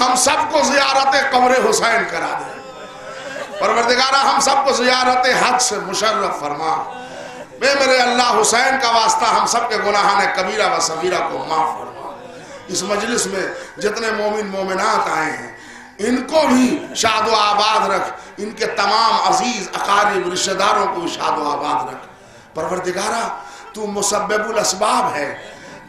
ہم سب کو زیارت قبر حسین کرا دیں، پروردگارہ ہم سب کو زیارت حج سے مشرف فرما۔ میرے اللہ حسین کا واسطہ ہم سب کے گناہان کبیرہ و صغیرہ کو معاف فرما۔ اس مجلس میں جتنے مومن مومنات آئے ہیں ان کو بھی شاد و آباد رکھ، ان کے تمام عزیز اقارب رشتہ داروں کو شاد و آباد رکھ۔ پروردگارہ تو مسبب الاسباب ہے،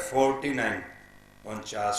49